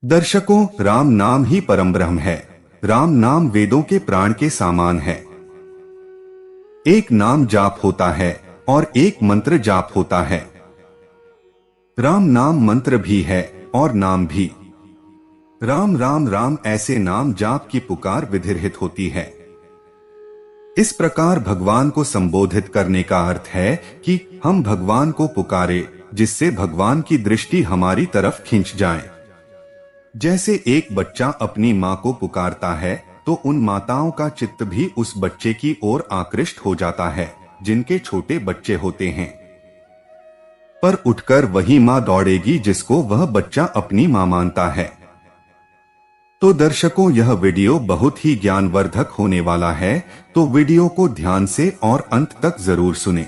दर्शकों, राम नाम ही परम ब्रह्म है। राम नाम वेदों के प्राण के समान है। एक नाम जाप होता है और एक मंत्र जाप होता है। राम नाम मंत्र भी है और नाम भी। राम राम राम ऐसे नाम जाप की पुकार विधिरहित होती है। इस प्रकार भगवान को संबोधित करने का अर्थ है कि हम भगवान को पुकारे, जिससे भगवान की दृष्टि हमारी तरफ खिंच जाए। जैसे एक बच्चा अपनी माँ को पुकारता है तो उन माताओं का चित्त भी उस बच्चे की ओर आकृष्ट हो जाता है जिनके छोटे बच्चे होते हैं। पर उठकर वही माँ दौड़ेगी जिसको वह बच्चा अपनी माँ मानता है। तो दर्शकों, यह वीडियो बहुत ही ज्ञानवर्धक होने वाला है, तो वीडियो को ध्यान से और अंत तक जरूर सुनें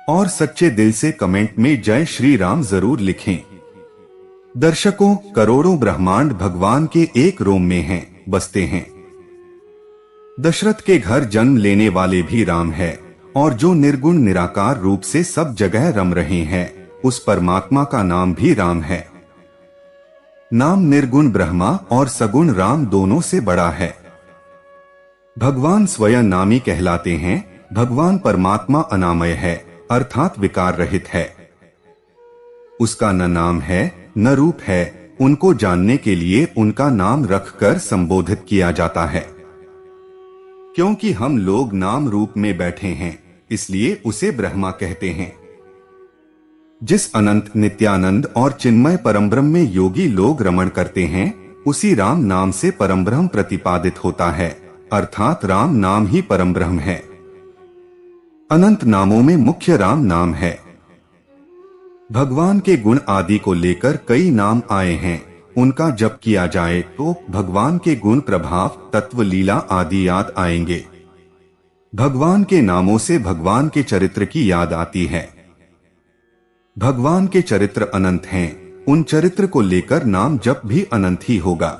और सच्चे दिल से कमेंट में जय श्री राम जरूर लिखें। दर्शकों, करोड़ों ब्रह्मांड भगवान के एक रोम में हैं, बसते हैं। दशरथ के घर जन्म लेने वाले भी राम है, और जो निर्गुण निराकार रूप से सब जगह रम रहे हैं, उस परमात्मा का नाम भी राम है। नाम निर्गुण ब्रह्मा और सगुण राम दोनों से बड़ा है। भगवान स्वयं नामी कहलाते हैं। भगवान परमात्मा अनामय है, अर्थात विकार रहित है। उसका न नाम है न रूप है। उनको जानने के लिए उनका नाम रखकर संबोधित किया जाता है। क्योंकि हम लोग नाम रूप में बैठे हैं, इसलिए उसे ब्रह्मा कहते हैं। जिस अनंत नित्यानंद और चिन्मय परमब्रह्म में योगी लोग रमण करते हैं, उसी राम नाम से परमब्रह्म प्रतिपादित होता है, अर्थात राम नाम ही परमब्रह्म है। अनंत नामों में मुख्य राम नाम है। भगवान के गुण आदि को लेकर कई नाम आए हैं। उनका जप किया जाए तो भगवान के गुण, प्रभाव, तत्व, लीला आदि याद आएंगे। भगवान के नामों से भगवान के चरित्र की याद आती है। भगवान के चरित्र अनंत हैं, उन चरित्र को लेकर नाम जप भी अनंत ही होगा।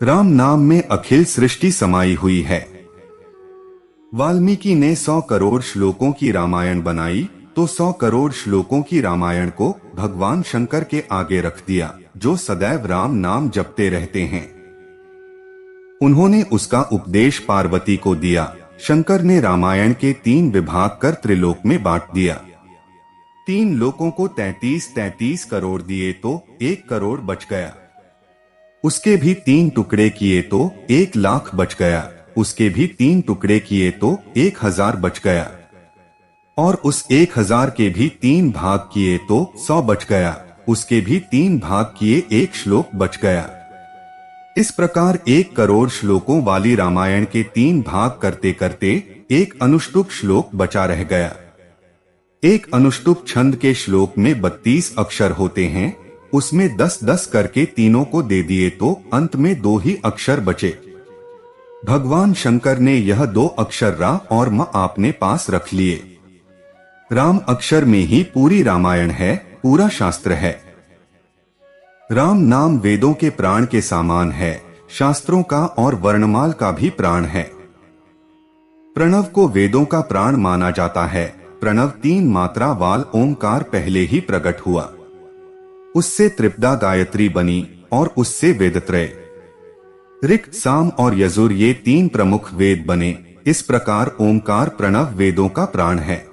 राम नाम में अखिल सृष्टि समाई हुई है। वाल्मीकि ने 100 करोड़ श्लोकों की रामायण बनाई, तो 100 करोड़ श्लोकों की रामायण को भगवान शंकर के आगे रख दिया, जो सदैव राम नाम जपते रहते हैं। उन्होंने उसका उपदेश पार्वती को दिया। शंकर ने रामायण के 3 विभाग कर त्रिलोक में बांट दिया। 3 लोकों को 33 करोड़ दिए तो 1 करोड़ बच गया। उसके भी 3 टुकड़े किए तो 1 लाख बच गया। उसके भी 3 टुकड़े किए तो 1000 बच गया। और उस 1000 के भी 3 भाग किए तो 100 बच गया। उसके भी 3 भाग किए 1 श्लोक बच गया। इस प्रकार 1 करोड़ श्लोकों वाली रामायण के 3 भाग करते करते 1 अनुष्टुप श्लोक बचा रह गया। 1 अनुष्टुप छंद के श्लोक में 32 अक्षर होते हैं। उसमें 10-10 करके तीनों को दे दिए तो अंत में 2 ही अक्षर बचे। भगवान शंकर ने यह 2 अक्षर रा और म अपने पास रख लिए। राम अक्षर में ही पूरी रामायण है, पूरा शास्त्र है। राम नाम वेदों के प्राण के समान है, शास्त्रों का और वर्णमाल का भी प्राण है। प्रणव को वेदों का प्राण माना जाता है। प्रणव 3 मात्रा वाल ओंकार पहले ही प्रकट हुआ। उससे त्रिपदा गायत्री बनी और उससे वेदत्रय, ऋक्, साम और यजुर ये 3 प्रमुख वेद बने। इस प्रकार ओंकार प्रणव वेदों का प्राण है।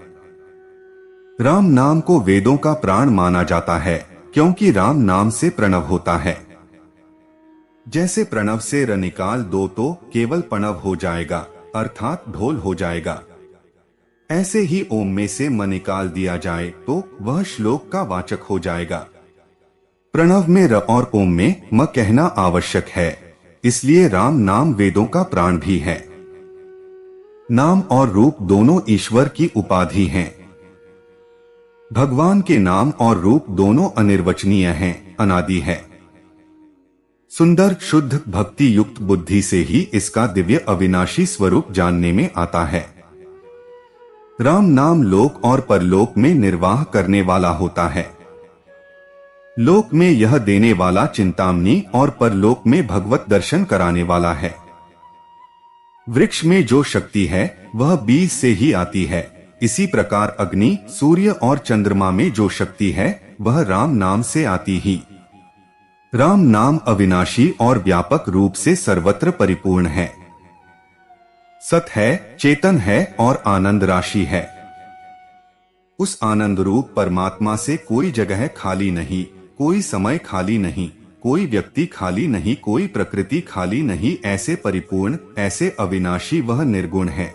राम नाम को वेदों का प्राण माना जाता है, क्योंकि राम नाम से प्रणव होता है। जैसे प्रणव से र निकाल दो तो केवल प्रणव हो जाएगा, अर्थात ढोल हो जाएगा। ऐसे ही ओम में से म निकाल दिया जाए तो वह श्लोक का वाचक हो जाएगा। प्रणव में र और ओम में म कहना आवश्यक है, इसलिए राम नाम वेदों का प्राण भी है। नाम और रूप दोनों ईश्वर की उपाधि हैं। भगवान के नाम और रूप दोनों अनिर्वचनीय हैं, अनादि है। सुंदर शुद्ध भक्ति युक्त बुद्धि से ही इसका दिव्य अविनाशी स्वरूप जानने में आता है। राम नाम लोक और परलोक में निर्वाह करने वाला होता है। लोक में यह देने वाला चिंतामणि और परलोक में भगवत दर्शन कराने वाला है। वृक्ष में जो शक्ति है वह बीज से ही आती है। इसी प्रकार अग्नि, सूर्य और चंद्रमा में जो शक्ति है वह राम नाम से आती ही। राम नाम अविनाशी और व्यापक रूप से सर्वत्र परिपूर्ण है। सत है, चेतन है और आनंद राशि है। उस आनंद रूप परमात्मा से कोई जगह खाली नहीं, कोई समय खाली नहीं, कोई व्यक्ति खाली नहीं, कोई प्रकृति खाली नहीं। ऐसे परिपूर्ण, ऐसे अविनाशी वह निर्गुण है।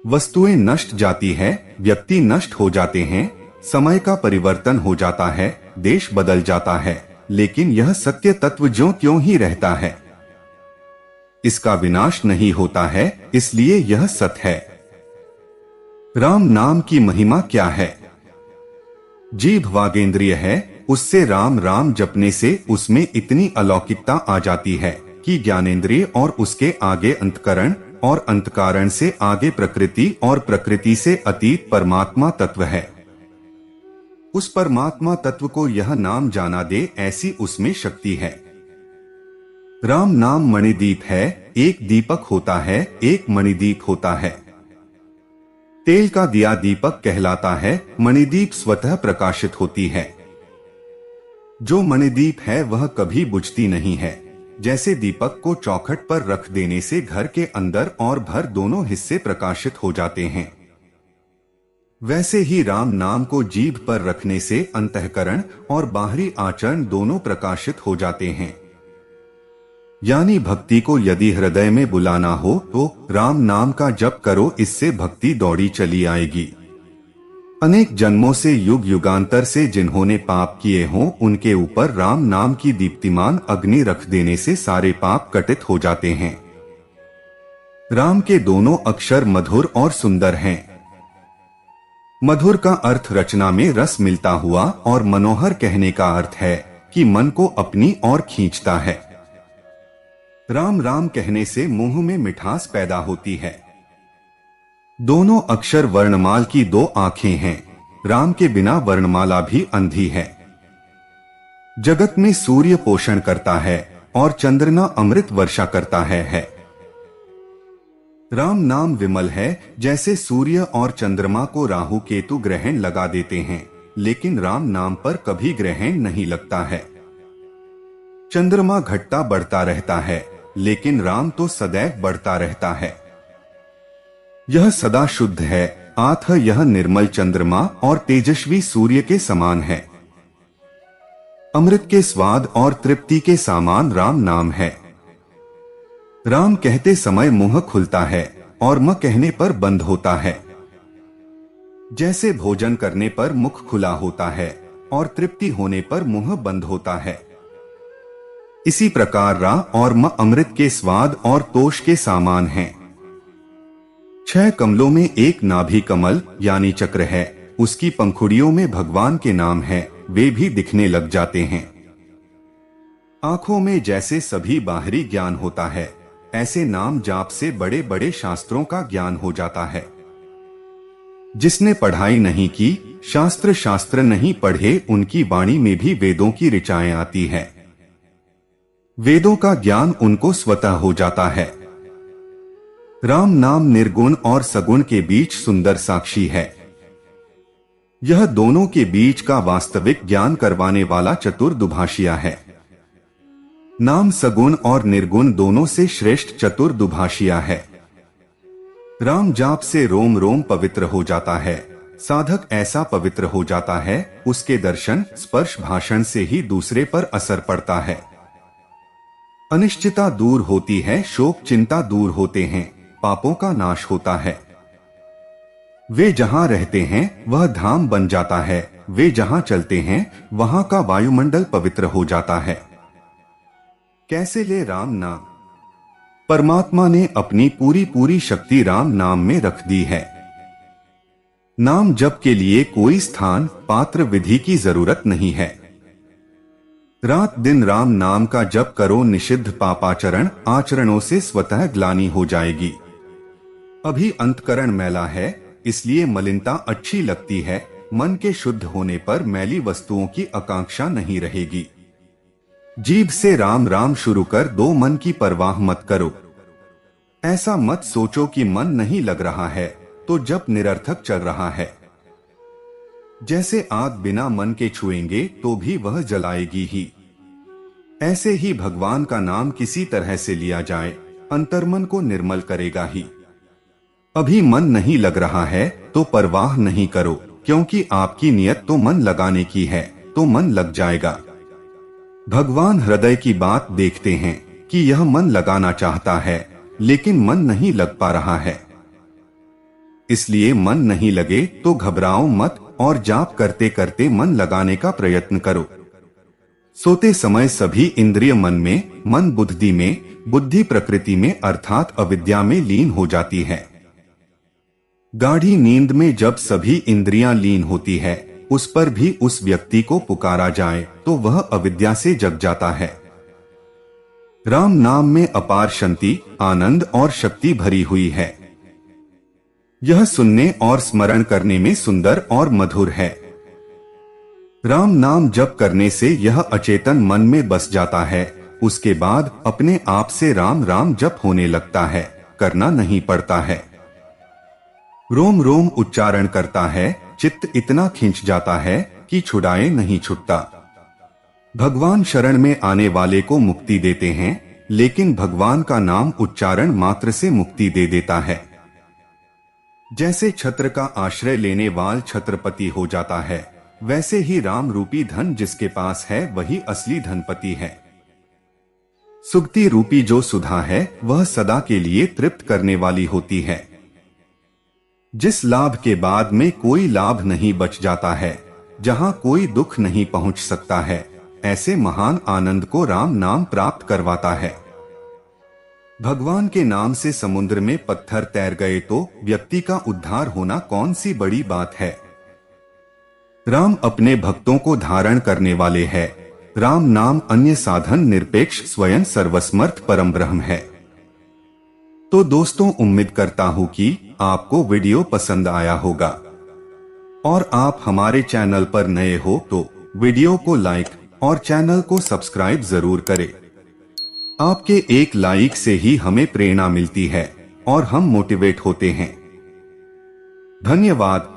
वस्तुएं नष्ट जाती है, व्यक्ति नष्ट हो जाते हैं, समय का परिवर्तन हो जाता है, देश बदल जाता है, लेकिन यह सत्य तत्व ज्यों त्यों ही रहता है। इसका विनाश नहीं होता है, इसलिए यह सत्य है। राम नाम की महिमा क्या है? जीभ वागेंद्रिय है, उससे राम राम जपने से उसमें इतनी अलौकिकता आ जाती है कि ज्ञानेंद्रिय और उसके आगे अंतकरण और अंतकारण से आगे प्रकृति और प्रकृति से अतीत परमात्मा तत्व है। उस परमात्मा तत्व को यह नाम जाना दे, ऐसी उसमें शक्ति है। राम नाम मणिदीप है, एक दीपक होता है, एक मणिदीप होता है। तेल का दिया दीपक कहलाता है, मणिदीप स्वतः प्रकाशित होती है। जो मणिदीप है वह कभी बुझती नहीं है। जैसे दीपक को चौखट पर रख देने से घर के अंदर और बाहर दोनों हिस्से प्रकाशित हो जाते हैं, वैसे ही राम नाम को जीभ पर रखने से अंतःकरण और बाहरी आचरण दोनों प्रकाशित हो जाते हैं। यानी भक्ति को यदि हृदय में बुलाना हो तो राम नाम का जप करो, इससे भक्ति दौड़ी चली आएगी। अनेक जन्मों से युग युगांतर से जिन्होंने पाप किए हों उनके ऊपर राम नाम की दीप्तिमान अग्नि रख देने से सारे पाप कटित हो जाते हैं। राम के दोनों अक्षर मधुर और सुंदर हैं। मधुर का अर्थ रचना में रस मिलता हुआ और मनोहर कहने का अर्थ है कि मन को अपनी ओर खींचता है। राम राम कहने से मुंह में मिठास पैदा होती है। दोनों अक्षर वर्णमाल की दो आंखें हैं। राम के बिना वर्णमाला भी अंधी है। जगत में सूर्य पोषण करता है और चंद्रमा अमृत वर्षा करता है। राम नाम विमल है। जैसे सूर्य और चंद्रमा को राहु केतु ग्रहण लगा देते हैं, लेकिन राम नाम पर कभी ग्रहण नहीं लगता है। चंद्रमा घटता बढ़ता रहता है, लेकिन राम तो सदैव बढ़ता रहता है। यह सदा शुद्ध है, अतः यह निर्मल चंद्रमा और तेजस्वी सूर्य के समान है। अमृत के स्वाद और तृप्ति के सामान राम नाम है। राम कहते समय मुंह खुलता है और म कहने पर बंद होता है। जैसे भोजन करने पर मुख खुला होता है और तृप्ति होने पर मुंह बंद होता है, इसी प्रकार रा और म अमृत के स्वाद और तोष के सामान हैं। 6 कमलों में एक नाभि कमल यानी चक्र है, उसकी पंखुड़ियों में भगवान के नाम है, वे भी दिखने लग जाते हैं। आंखों में जैसे सभी बाहरी ज्ञान होता है, ऐसे नाम जाप से बड़े बड़े शास्त्रों का ज्ञान हो जाता है। जिसने पढ़ाई नहीं की, शास्त्र नहीं पढ़े, उनकी वाणी में भी वेदों की ऋचाएं आती है। वेदों का ज्ञान उनको स्वतः हो जाता है। राम नाम निर्गुण और सगुण के बीच सुंदर साक्षी है। यह दोनों के बीच का वास्तविक ज्ञान करवाने वाला चतुर दुभाषिया है। नाम सगुण और निर्गुण दोनों से श्रेष्ठ चतुर दुभाषिया है। राम जाप से रोम रोम पवित्र हो जाता है। साधक ऐसा पवित्र हो जाता है, उसके दर्शन स्पर्श भाषण से ही दूसरे पर असर पड़ता है। अनिश्चितता दूर होती है, शोक चिंता दूर होते हैं, पापों का नाश होता है। वे जहां रहते हैं वह धाम बन जाता है, वे जहां चलते हैं वहां का वायुमंडल पवित्र हो जाता है। कैसे ले राम नाम? परमात्मा ने अपनी पूरी शक्ति राम नाम में रख दी है। नाम जप के लिए कोई स्थान पात्र विधि की जरूरत नहीं है। रात दिन राम नाम का जप करो, निषिद्ध पापाचरण आचरणों से स्वतः ग्लानि हो जाएगी। अभी अंतकरण मैला है, इसलिए मलिनता अच्छी लगती है। मन के शुद्ध होने पर मैली वस्तुओं की आकांक्षा नहीं रहेगी। जीभ से राम राम शुरू कर दो, मन की परवाह मत करो। ऐसा मत सोचो कि मन नहीं लग रहा है तो जप निरर्थक चल रहा है। जैसे आग बिना मन के छुएंगे तो भी वह जलाएगी ही। ऐसे ही भगवान का नाम किसी तरह से लिया जाए, अंतर्मन को निर्मल करेगा ही। अभी मन नहीं लग रहा है तो परवाह नहीं करो, क्योंकि आपकी नियत तो मन लगाने की है, तो मन लग जाएगा। भगवान हृदय की बात देखते हैं कि यह मन लगाना चाहता है, लेकिन मन नहीं लग पा रहा है। इसलिए मन नहीं लगे तो घबराओ मत और जाप करते करते मन लगाने का प्रयत्न करो। सोते समय सभी इंद्रिय मन बुद्धि में, बुद्धि प्रकृति में अर्थात अविद्या में लीन हो जाती है। गाढ़ी नींद में जब सभी इंद्रियां लीन होती है, उस पर भी उस व्यक्ति को पुकारा जाए तो वह अविद्या से जग जाता है। राम नाम में अपार शांति, आनंद और शक्ति भरी हुई है। यह सुनने और स्मरण करने में सुंदर और मधुर है। राम नाम जप करने से यह अचेतन मन में बस जाता है। उसके बाद अपने आप से राम राम जप होने लगता है, करना नहीं पड़ता है। रोम रोम उच्चारण करता है, चित्त इतना खिंच जाता है कि छुड़ाए नहीं छूटता। भगवान शरण में आने वाले को मुक्ति देते हैं, लेकिन भगवान का नाम उच्चारण मात्र से मुक्ति दे देता है। जैसे छत्र का आश्रय लेने वाला छत्रपति हो जाता है, वैसे ही राम रूपी धन जिसके पास है वही असली धनपति है। सुक्ति रूपी जो सुधा है वह सदा के लिए तृप्त करने वाली होती है। जिस लाभ के बाद में कोई लाभ नहीं बच जाता है, जहां कोई दुख नहीं पहुंच सकता है, ऐसे महान आनंद को राम नाम प्राप्त करवाता है। भगवान के नाम से समुद्र में पत्थर तैर गए तो व्यक्ति का उद्धार होना कौन सी बड़ी बात है। राम अपने भक्तों को धारण करने वाले हैं। राम नाम अन्य साधन निरपेक्ष स्वयं सर्वसमर्थ परम ब्रह्म है। तो दोस्तों, उम्मीद करता हूं कि आपको वीडियो पसंद आया होगा और आप हमारे चैनल पर नए हो तो वीडियो को लाइक और चैनल को सब्सक्राइब जरूर करें। आपके एक लाइक से ही हमें प्रेरणा मिलती है और हम मोटिवेट होते हैं। धन्यवाद।